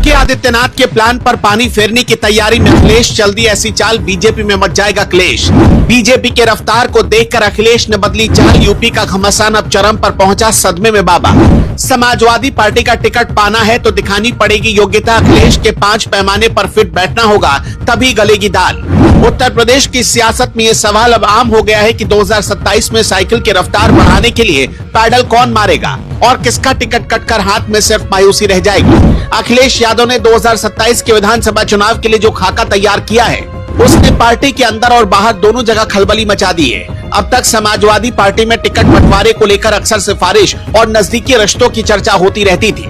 योगी आदित्यनाथ के प्लान पर पानी फेरने की तैयारी में अखिलेश चल दी ऐसी चाल, बीजेपी में मच जाएगा क्लेश। बीजेपी के रफ्तार को देखकर अखिलेश ने बदली चाल, यूपी का घमासान अब चरम पर पहुंचा, सदमे में बाबा। समाजवादी पार्टी का टिकट पाना है तो दिखानी पड़ेगी योग्यता, अखिलेश के 5 पैमाने पर फिट बैठना होगा तभी गलेगी दाल। उत्तर प्रदेश की सियासत में यह सवाल अब आम हो गया है कि 2027 में साइकिल की रफ्तार बढ़ाने के लिए पैडल कौन मारेगा और किसका टिकट कटकर हाथ में सिर्फ मायूसी रह जाएगी। अखिलेश यादव ने 2027 के विधानसभा चुनाव के लिए जो खाका तैयार किया है उसने पार्टी के अंदर और बाहर दोनों जगह खलबली मचा दी है। अब तक समाजवादी पार्टी में टिकट बंटवारे को लेकर अक्सर सिफारिश और नजदीकी रिश्तों की चर्चा होती रहती थी,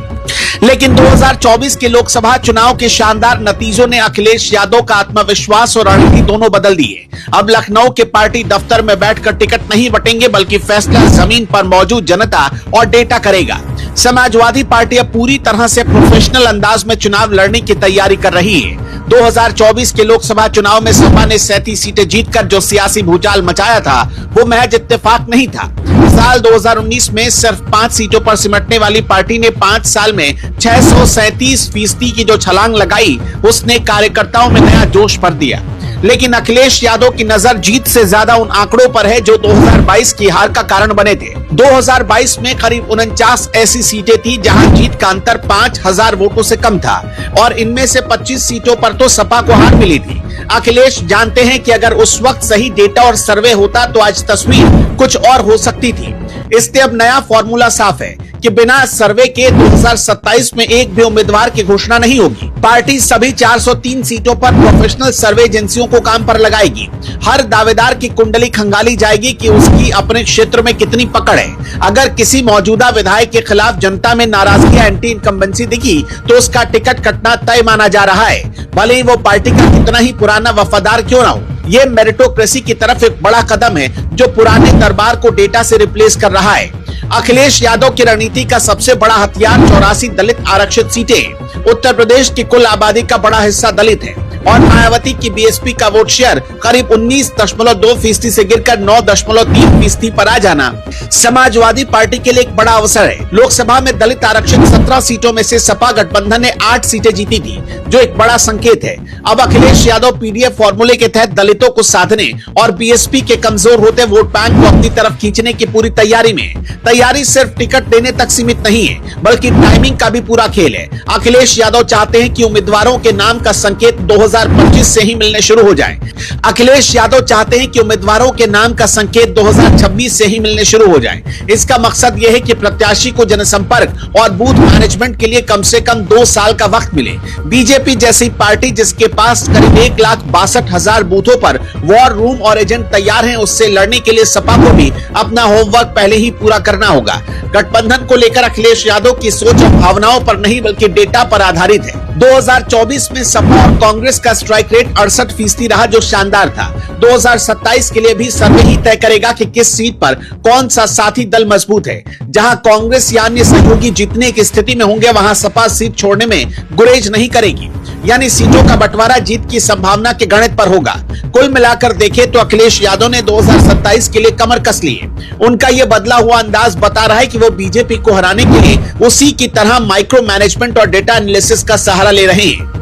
लेकिन 2024 के लोकसभा चुनाव के शानदार नतीजों ने अखिलेश यादव का आत्मविश्वास और रणनीति दोनों बदल दिए। अब लखनऊ के पार्टी दफ्तर में बैठकर टिकट नहीं बटेंगे बल्कि फैसला जमीन पर मौजूद जनता और डेटा करेगा। समाजवादी पार्टी अब पूरी तरह से प्रोफेशनल अंदाज में चुनाव लड़ने की तैयारी कर रही है। 2024 के लोकसभा चुनाव में सपा ने 37 सीटें जीतकर जो सियासी भूचाल मचाया था वो महज इत्तेफाक नहीं था। साल 2019 में सिर्फ 5 सीटों पर सिमटने वाली पार्टी ने 5 साल में 637% की जो छलांग लगाई उसने कार्यकर्ताओं में नया जोश भर दिया। लेकिन अखिलेश यादव की नजर जीत से ज्यादा उन आंकड़ों पर है जो 2022 की हार का कारण बने थे। 2022 में करीब 49 ऐसी सीटें थी जहां जीत का अंतर 5000 वोटों से कम था और इनमें से 25 सीटों पर तो सपा को हार मिली थी। अखिलेश जानते हैं कि अगर उस वक्त सही डेटा और सर्वे होता तो आज तस्वीर कुछ और हो सकती थी। इसलिए अब नया फॉर्मूला साफ है कि बिना सर्वे के 2027 में एक भी उम्मीदवार की घोषणा नहीं होगी। पार्टी सभी 403 सीटों पर प्रोफेशनल सर्वे एजेंसियों को काम पर लगाएगी। हर दावेदार की कुंडली खंगाली जाएगी कि उसकी अपने क्षेत्र में कितनी पकड़ है। अगर किसी मौजूदा विधायक के खिलाफ जनता में नाराजगी या एंटी इनकम्बेंसी दिखी तो उसका टिकट कटना तय माना जा रहा है, भले ही वो पार्टी का कितना ही पुराना वफादार क्यों ना हो। ये मेरिटोक्रेसी की तरफ एक बड़ा कदम है जो पुराने दरबार को डेटा से रिप्लेस कर रहा है। अखिलेश यादव की रणनीति का सबसे बड़ा हथियार 84 दलित आरक्षित सीटें। उत्तर प्रदेश की कुल आबादी का बड़ा हिस्सा दलित है और मायावती की बीएसपी का वोट शेयर करीब 19.2% से गिरकर 9.3% पर आ जाना समाजवादी पार्टी के लिए एक बड़ा अवसर है। लोकसभा में दलित आरक्षित 17 सीटों में से सपा गठबंधन ने 8 सीटें जीती थी जो एक बड़ा संकेत है। अब अखिलेश यादव पीडीएफ फॉर्मूले के तहत दलितों को साधने और बीएसपी के कमजोर होते वोट बैंक को अपनी तरफ खींचने की पूरी तैयारी में। तैयारी सिर्फ टिकट देने तक सीमित नहीं है बल्कि टाइमिंग का भी पूरा खेल है। अखिलेश यादव चाहते हैं कि उम्मीदवारों के नाम का संकेत 2025 से ही मिलने शुरू हो जाए। अखिलेश यादव चाहते हैं कि उम्मीदवारों के नाम का संकेत 2026 से ही मिलने शुरू हो जाए। इसका मकसद यह है कि प्रत्याशी को जनसंपर्क और बूथ मैनेजमेंट के लिए कम से कम 2 साल का वक्त मिले। बीजेपी जैसी पार्टी जिसके पास करीब 1,62,000 बूथों पर वॉर रूम और एजेंट तैयार हैं, उससे लड़ने के लिए सपा को भी अपना होमवर्क पहले ही पूरा करना होगा। गठबंधन को लेकर अखिलेश यादव की सोच भावनाओं पर नहीं बल्कि डेटा पर आधारित है। 2024 में सपा और कांग्रेस का स्ट्राइक रेट 68% रहा जो शानदार था। 2027 के लिए भी सर्वे ही तय करेगा कि किस सीट पर कौन सा साथी दल मजबूत है। जहां कांग्रेस या अन्य सहयोगी जीतने की स्थिति में होंगे वहां सपा सीट छोड़ने में गुरेज नहीं करेगी, यानी सीटों का बंटवारा जीत की संभावना के गणित पर होगा। कुल मिलाकर देखें तो अखिलेश यादव ने 2027 के लिए कमर कस ली है। उनका यह बदला हुआ अंदाज बता रहा है कि वो बीजेपी को हराने के लिए उसी की तरह माइक्रो मैनेजमेंट और डेटा एनालिसिस का सहारा ले रहे हैं।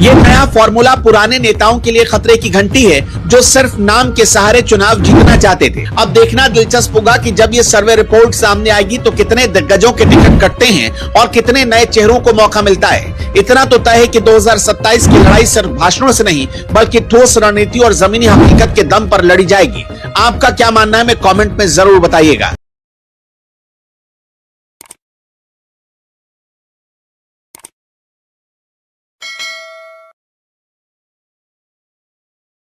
ये नया फॉर्मूला पुराने नेताओं के लिए खतरे की घंटी है जो सिर्फ नाम के सहारे चुनाव जीतना चाहते थे। अब देखना दिलचस्प होगा कि जब ये सर्वे रिपोर्ट सामने आएगी तो कितने दिग्गजों के टिकट कटते हैं और कितने नए चेहरों को मौका मिलता है। इतना तो तय है कि 2027 की लड़ाई सिर्फ भाषणों से नहीं बल्कि ठोस रणनीति और जमीनी हकीकत के दम पर लड़ी जाएगी। आपका क्या मानना है, हमें कमेंट में जरूर बताइएगा।